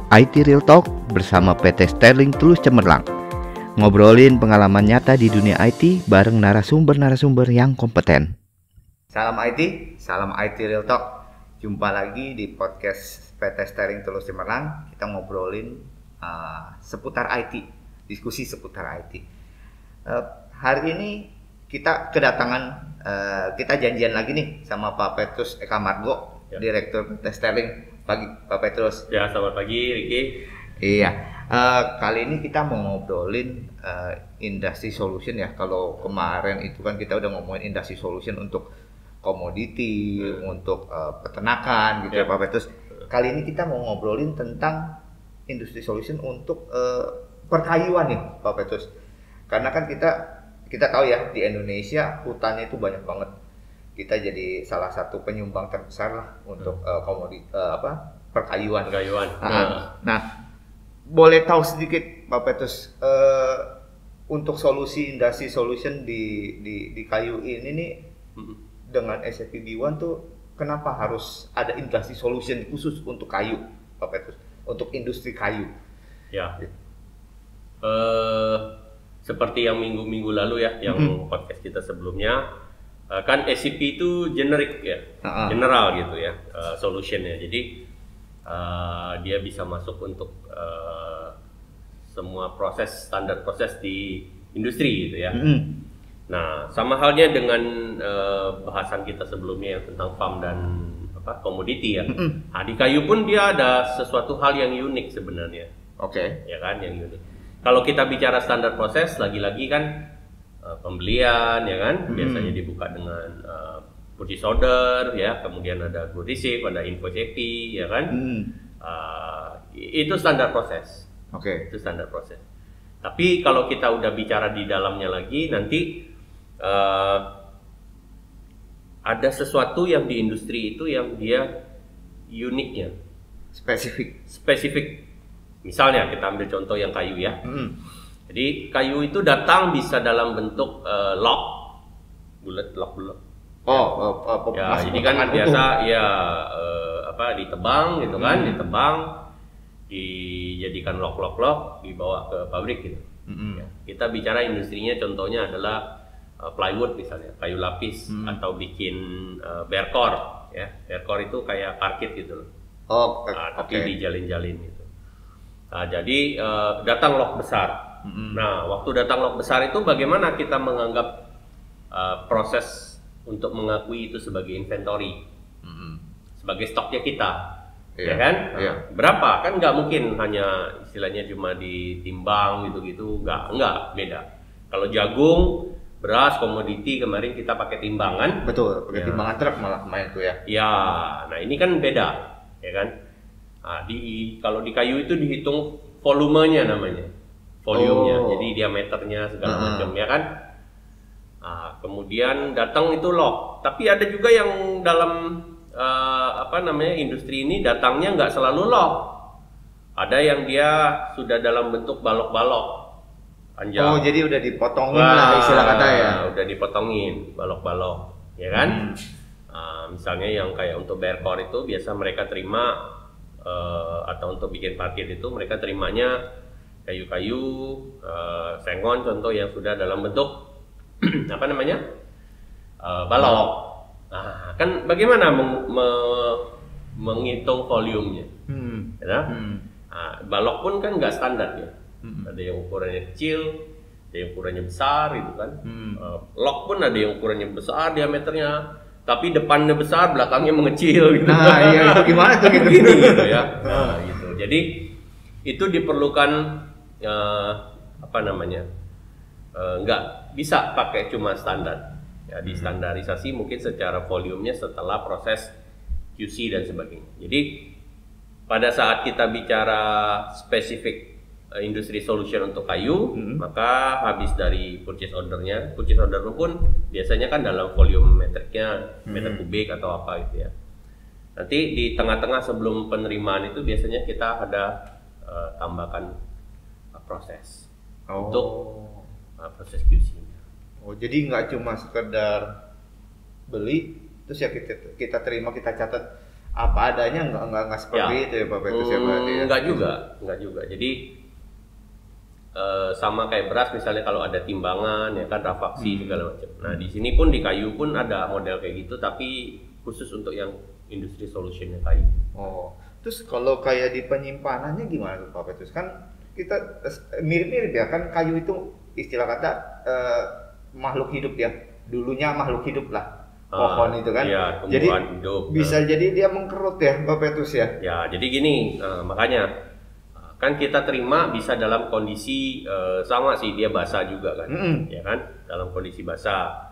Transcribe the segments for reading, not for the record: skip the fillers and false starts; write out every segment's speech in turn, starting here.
IT Real Talk bersama PT Sterling Tulus Cemerlang. Ngobrolin pengalaman nyata di dunia IT bareng narasumber-narasumber yang kompeten. Salam IT, salam IT Real Talk. Jumpa lagi di podcast PT Sterling Tulus Cemerlang. Kita ngobrolin seputar IT, diskusi seputar IT. Hari ini kita kedatangan, kita janjian lagi nih sama Pak Petrus Eka Margo, Direktur PT Sterling. Pagi Pak Petrus. Ya, selamat pagi Ricky. Iya, kali ini kita mau ngobrolin industry solution ya. Kalau kemarin itu kan kita udah ngomongin industry solution untuk komoditi, untuk peternakan gitu ya Pak Petrus. Kali ini kita mau ngobrolin tentang industry solution untuk perkayuan nih Pak Petrus. Karena kan kita tahu ya di Indonesia hutannya itu banyak banget. Kita jadi salah satu penyumbang terbesar lah untuk komoditi perkayuan. Nah, boleh tahu sedikit Pak Petrus untuk solusi industry solution di kayu ini nih dengan SAP B1 tuh kenapa harus ada industry solution khusus untuk kayu Pak Petrus, untuk industri kayu? Ya. Seperti yang minggu-minggu lalu ya, yang podcast kita sebelumnya. Kan SCP itu generik ya, general gitu ya, solutionnya. Jadi dia bisa masuk untuk semua proses, standar proses di industri gitu ya. Nah, sama halnya dengan bahasan kita sebelumnya yang tentang farm dan komoditi ya. Nah, di kayu pun dia ada sesuatu hal yang unik sebenarnya. Oke. Ya kan, yang unik. Kalau kita bicara standar proses, lagi-lagi kan pembelian ya kan biasanya dibuka dengan purchase order ya, kemudian ada good receipt, ada invoice AP ya kan. Itu standar proses. Oke. Itu standar proses. Tapi kalau kita udah bicara di dalamnya lagi nanti ada sesuatu yang di industri itu yang dia uniknya, spesifik. Misalnya kita ambil contoh yang kayu ya. Jadi kayu itu datang bisa dalam bentuk lock, bulat. Ya, jadi kan biasa ya ditebang gitu kan, dijadikan lock, dibawa ke pabrik gitu. Ya, kita bicara industrinya contohnya adalah plywood misalnya, kayu lapis atau bikin bearcore ya. Bearcore itu kayak parkit gitu loh. Tapi dijalin-jalin gitu. Nah, jadi datang lock besar. Nah, waktu datang lock besar itu bagaimana kita menganggap proses untuk mengakui itu sebagai inventory, sebagai stoknya kita, ya kan? Berapa? Kan nggak mungkin hanya istilahnya cuma ditimbang gitu-gitu, nggak beda. Kalau jagung, beras, komoditi kemarin kita pakai timbangan. Betul, pakai timbangan truk malah kemarin tuh ya. Ya, nah ini kan beda, ya kan? Nah, kalau di kayu itu dihitung volumenya namanya. Jadi diameternya segala macam ya kan. Nah, kemudian datang itu lock. Tapi ada juga yang dalam industri ini datangnya nggak selalu lock. Ada yang dia sudah dalam bentuk balok-balok. Panjang. Jadi udah dipotongin lah istilah kata ya. Udah dipotongin balok-balok, ya kan? Misalnya yang kayak untuk bearcore itu biasa mereka terima atau untuk bikin parkir itu mereka terimanya kayu-kayu, sengon contoh yang sudah dalam bentuk balok. Nah, kan bagaimana menghitung volumenya? Ya? Nah, balok pun kan nggak standar ya. Ada yang ukurannya kecil, ada yang ukurannya besar gitu kan. Lock pun ada yang ukurannya besar diameternya, tapi depannya besar, belakangnya mengecil gitu. Nah, iya itu gimana tuh gitu ya. Nah, gitu. Jadi itu diperlukan nggak bisa pakai cuma standar ya, distandarisasi mungkin secara volumenya setelah proses QC dan sebagainya. Jadi pada saat kita bicara spesifik industry solution untuk kayu, maka habis dari purchase order pun biasanya kan dalam volume metriknya meter kubik atau apa gitu ya. Nanti di tengah-tengah sebelum penerimaan itu biasanya kita ada tambahkan proses untuk proses QC-nya. Jadi nggak cuma sekedar beli terus ya kita terima, kita catat apa adanya, nggak seperti itu ya Pak Petrus ya berarti ya? Nggak juga. Jadi sama kayak beras misalnya kalau ada timbangan ya kan rafaksi segala macam. Nah di sini pun di kayu pun ada model kayak gitu tapi khusus untuk yang industri solutionnya kayu. Oh, terus kalau kayak di penyimpanannya gimana tuh Pak Petrus? Kan kita mirip-mirip ya kan, kayu itu istilah kata makhluk hidup ya, dulunya makhluk hidup lah pohon itu kan. Iya, jadi hidup. bisa jadi dia mengkerut ya Pak Petrus ya? Ya jadi gini, makanya kan kita terima bisa dalam kondisi sama sih, dia basah juga kan, ya kan, dalam kondisi basah.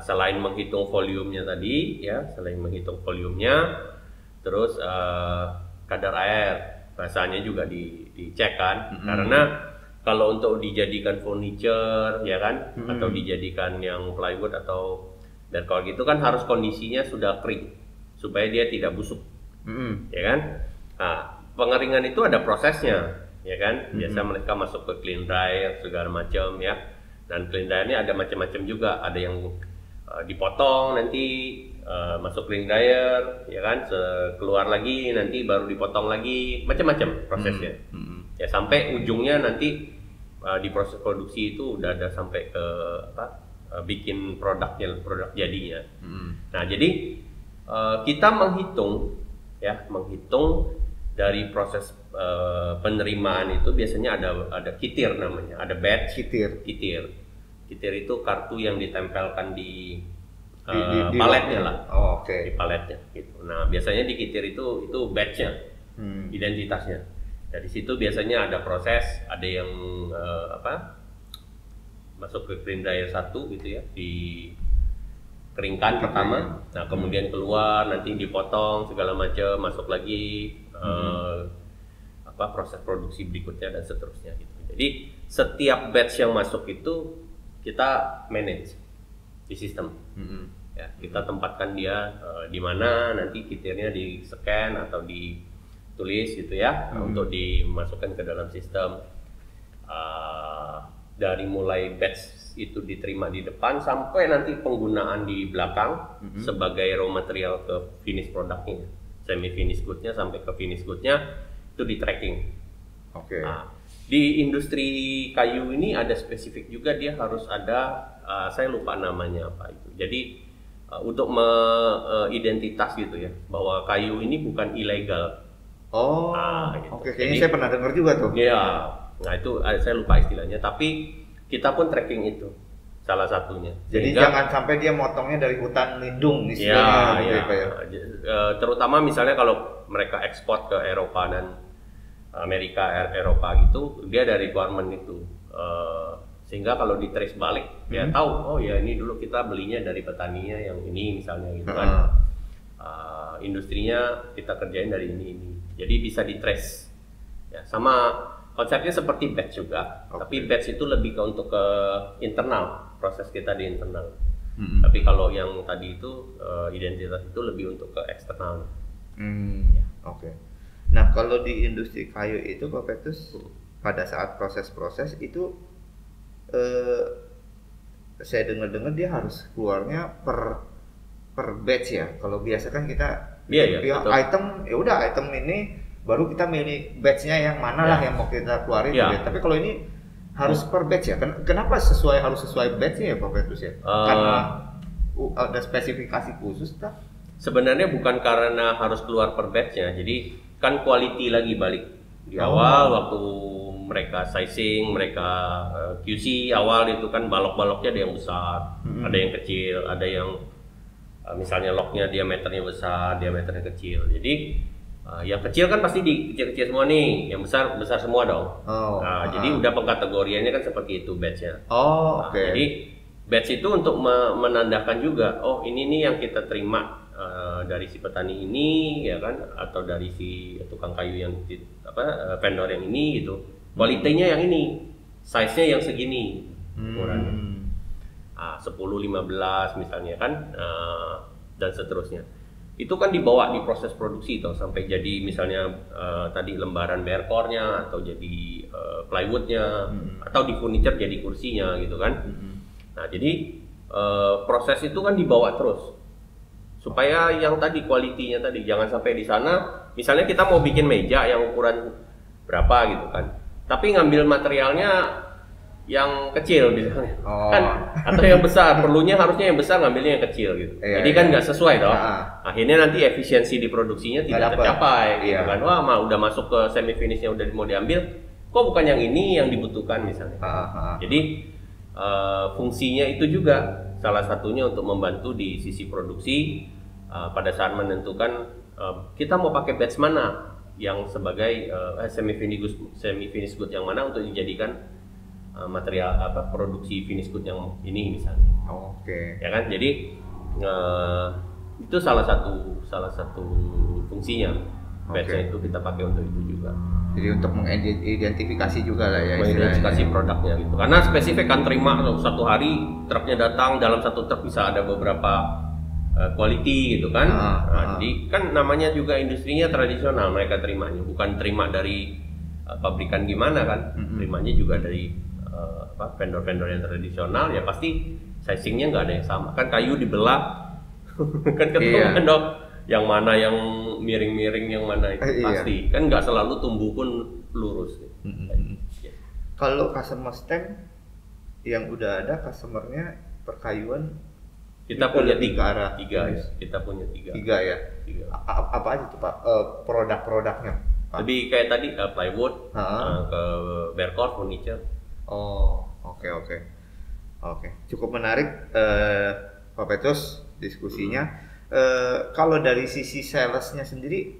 Selain menghitung volumenya tadi, ya, terus kadar air, basahnya juga dicek kan, karena kalau untuk dijadikan furniture, ya kan, atau dijadikan yang plywood atau dan kalau gitu kan harus kondisinya sudah kering supaya dia tidak busuk, ya kan. Nah, pengeringan itu ada prosesnya, ya kan. Biasa mereka masuk ke clean dryer segala macam ya. Dan clean dryer ini ada macam-macam juga. Ada yang dipotong nanti masuk clean dryer, ya kan. Keluar lagi nanti baru dipotong lagi, macam-macam prosesnya. Ya sampai ujungnya nanti di proses produksi itu udah ada sampai ke bikin produk jadinya. Nah jadi kita menghitung dari proses penerimaan itu biasanya ada kitir namanya, ada batch. Kitir itu kartu yang ditempelkan di paletnya lah. Oh, oke. Di paletnya gitu. Nah biasanya di kitir itu batchnya, identitasnya. Dari situ biasanya ada proses, ada yang masuk ke clean dryer satu gitu ya, dikeringkan pertama, nah kemudian keluar nanti dipotong segala macam, masuk lagi proses produksi berikutnya dan seterusnya gitu. Jadi setiap batch yang masuk itu kita manage di sistem. Ya, kita tempatkan dia di mana, nanti kitirnya di scan atau ditulis gitu ya, untuk dimasukkan ke dalam sistem. Dari mulai batch itu diterima di depan sampai nanti penggunaan di belakang sebagai raw material ke finish produknya, semi finish goodnya sampai ke finish goodnya itu di tracking. Oke. Nah, di industri kayu ini ada spesifik juga, dia harus ada, saya lupa namanya apa itu. Jadi untuk identitas gitu ya, bahwa kayu ini bukan ilegal. Oh, gitu. Oke. Kayaknya saya pernah dengar juga tuh. Iya. Nah itu saya lupa istilahnya, tapi kita pun tracking itu salah satunya. Jadi jangan sampai dia motongnya dari hutan lindung istilahnya. Terutama misalnya kalau mereka ekspor ke Eropa dan Amerika, Eropa gitu, dia dari government itu, sehingga kalau di trace balik dia tahu, oh ya ini dulu kita belinya dari petaninya yang ini misalnya gitu kan, industrinya kita kerjain dari ini, jadi bisa di trace. Ya, sama konsepnya seperti batch juga, tapi batch itu lebih untuk ke internal, proses kita di internal. Tapi kalau yang tadi itu identitas itu lebih untuk ke eksternal. Oke. Nah kalau di industri kayu itu Pak Petrus, pada saat proses-proses itu saya dengar-dengar dia harus keluarnya per batch ya. Kalau biasa kan kita item, ya udah item ini baru kita milih batchnya yang mana lah yang mau kita keluarin. Tapi kalau ini harus per batch ya. Kenapa harus sesuai batchnya ya Pak Petrus ya? Karena ada spesifikasi khusus tak? Sebenarnya bukan karena harus keluar per batchnya. Jadi kan quality lagi balik di awal waktu mereka sizing, mereka QC awal itu kan balok-baloknya ada yang besar, ada yang kecil, ada yang misalnya locknya diameternya besar, diameternya kecil. Jadi yang kecil kan pasti kecil-kecil semua nih, yang besar semua dong. Jadi udah pengkategoriannya kan seperti itu batchnya. Jadi batch itu untuk menandakan juga, oh ini nih yang kita terima dari si petani ini, ya kan, atau dari si tukang kayu yang vendor yang ini gitu. Kualitinya yang ini, size-nya yang segini, ukurannya. 10, 15 misalnya kan, dan seterusnya. Itu kan dibawa di proses produksi toh sampai jadi misalnya tadi lembaran berkornya atau jadi plywoodnya atau di furniture jadi kursinya gitu kan. Nah jadi proses itu kan dibawa terus supaya yang tadi kualitinya tadi jangan sampai di sana. Misalnya kita mau bikin meja yang ukuran berapa gitu kan, tapi ngambil materialnya yang kecil misalnya, kan, atau yang besar, perlunya harusnya yang besar, ngambilnya yang kecil gitu. Jadi kan nggak sesuai dong. Akhirnya nanti efisiensi di produksinya tidak tercapai gitu kan. Wah, udah masuk ke semi finishnya udah mau diambil, kok bukan yang ini yang dibutuhkan misalnya. Jadi fungsinya itu juga salah satunya untuk membantu di sisi produksi pada saat menentukan kita mau pakai batch mana yang sebagai semi finish good yang mana untuk dijadikan material produksi finish good yang ini misalnya. Ya kan, jadi itu salah satu fungsinya batch itu kita pakai untuk itu juga. Jadi untuk mengidentifikasi juga lah ya, mengidentifikasi produknya gitu. Karena spesifik kan terima satu hari truknya datang, dalam satu truk bisa ada beberapa quality gitu kan. Jadi kan namanya juga industrinya tradisional, mereka terimanya bukan terima dari pabrikan gimana kan, terimanya juga dari vendor-vendor yang tradisional, ya pasti sizingnya nggak ada yang sama kan, kayu dibelah kan ketemu kan dok, yang mana yang miring-miring, yang mana itu pasti kan nggak selalu tumbuh pun lurus. Kalau customer stamp yang udah ada customernya perkayuan, kita punya tiga ya? Kita punya tiga ya. Apa aja tuh Pak produk-produknya? Lebih kayak tadi plywood, ke Berkor furniture. Oke. Cukup menarik Pak Petrus diskusinya. Kalau dari sisi salesnya sendiri,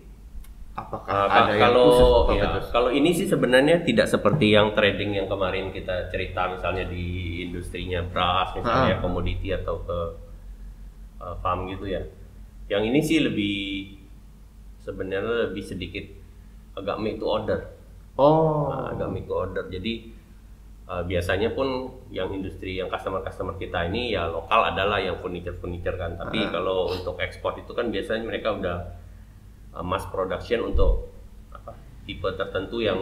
apakah ada yang khusus Pak Petrus? Kalau ini sih sebenarnya tidak seperti yang trading yang kemarin kita cerita, misalnya di industrinya beras, misalnya komoditi atau ke farm gitu ya. Yang ini sih sebenarnya lebih sedikit agak make to order. Agak make to order. Jadi biasanya pun yang industri, yang customer kita ini ya lokal adalah yang furniture kan. Tapi kalau untuk ekspor itu kan biasanya mereka udah mass production untuk tipe tertentu yang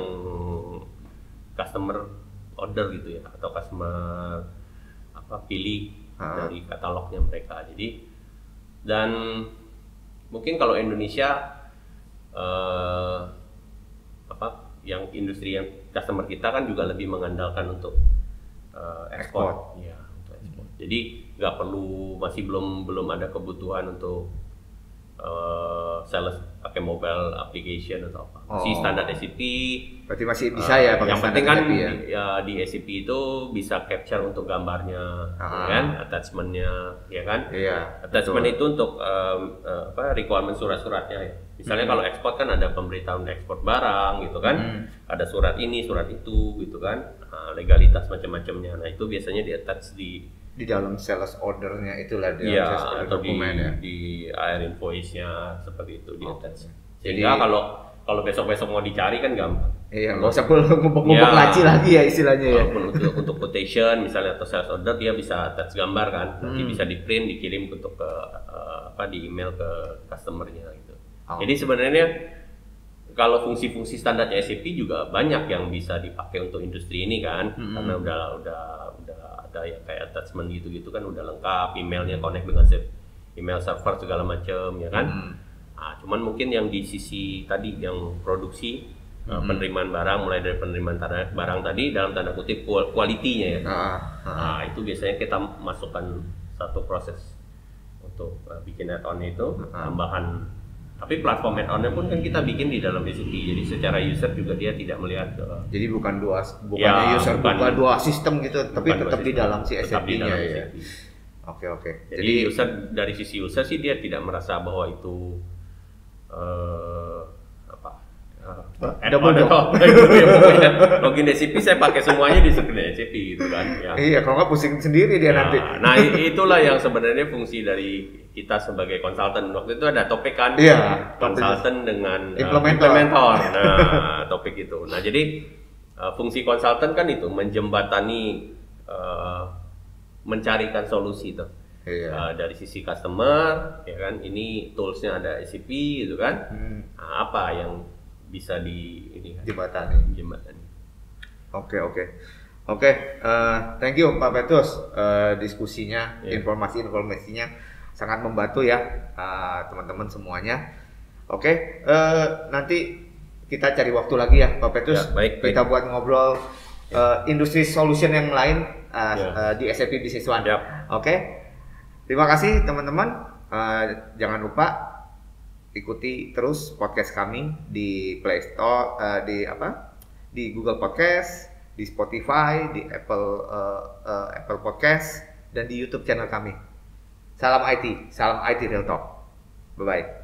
customer order gitu ya, atau customer pilih dari katalognya mereka. Jadi dan mungkin kalau Indonesia yang industri yang customer kita kan juga lebih mengandalkan untuk ekspor. Ya, untuk ekspor. Jadi nggak perlu, masih belum ada kebutuhan untuk sales pakai mobile application atau apa. Masih standar SAP. Berarti masih bisa ya pakai. Yang penting kan di SAP itu bisa capture untuk gambarnya, kan, attachmentnya, ya kan. Attachment itu untuk requirement surat-suratnya ya. Misalnya kalau ekspor kan ada pemberitahuan ekspor barang gitu kan, ada surat ini, surat itu gitu kan, legalitas macam-macamnya. Nah itu biasanya di attach di dalam sales ordernya itulah dia, atau di air invoice-nya seperti itu di attach. Sehingga kalau besok-besok mau dicari kan gampang. Nggak usah ngumpuk-ngumpuk laci lagi ya istilahnya ya. Untuk quotation misalnya atau sales order dia bisa attach gambar kan, nanti bisa di print, dikirim untuk ke di email ke customernya gitu. Jadi sebenarnya kalau fungsi-fungsi standar SAP juga banyak yang bisa dipakai untuk industri ini kan, karena udah ada ya kayak attachment gitu kan udah lengkap, emailnya connect dengan email server segala macam ya kan. Cuman mungkin yang di sisi tadi yang produksi penerimaan barang, mulai dari penerimaan barang tadi dalam tanda kutip kualitinya ya. Itu biasanya kita masukkan satu proses untuk bikin add-on itu tambahan. Tapi platform add-on-nya pun kan kita bikin di dalam SAP, jadi secara user juga dia tidak melihat jadi bukan dua sistem gitu, tapi tetap di dalam si SAP-nya ya. Oke. Jadi user, dari sisi user sih dia tidak merasa bahwa itu login SAP saya pakai semuanya di screen SAP gitu kan ya. Iya, kalau nggak pusing sendiri dia nanti. Nah itulah yang sebenarnya fungsi dari kita sebagai konsultan. Waktu itu ada topik kan, konsultan dengan implementer. Nah topik itu. Nah jadi fungsi konsultan kan itu menjembatani, mencarikan solusi tuh. Dari sisi customer ya kan, ini toolsnya ada SAP gitu kan. Apa yang bisa jembatani. Oke. Thank you Pak Petrus diskusinya, informasinya sangat membantu ya teman-teman semuanya. Oke, nanti kita cari waktu lagi ya Pak Petrus. Ya, baik. Kita buat ngobrol industri solution yang lain di SAP Business One. Oke, terima kasih teman-teman. Jangan lupa ikuti terus podcast kami di Play Store, di Google Podcast, di Spotify, di Apple Podcast, dan di YouTube channel kami. Salam IT Real Talk. Bye bye.